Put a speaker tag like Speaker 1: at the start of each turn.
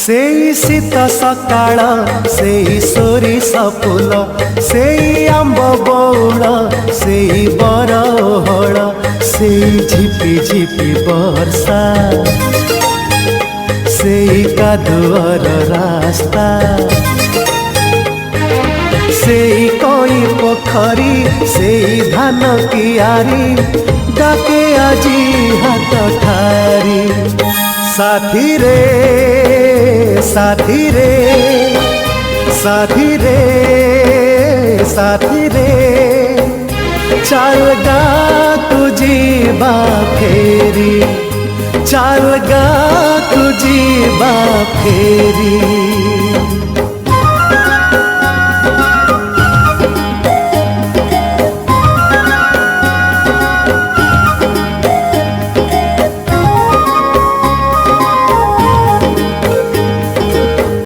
Speaker 1: सेई शीत सकाळ सेई सोरिष फूल सेई आंब बौल सेई बरहळ सेई झिपि झिपि वर्षा सेई कादुअर रास्ता सेई कोई पोखरी सेई धान कियारी डाके आजी हाथ ठारी साथी रे साथी रे साथी रे साथी रे चल गा तुझी फेरी चल गा तुझी फेरी।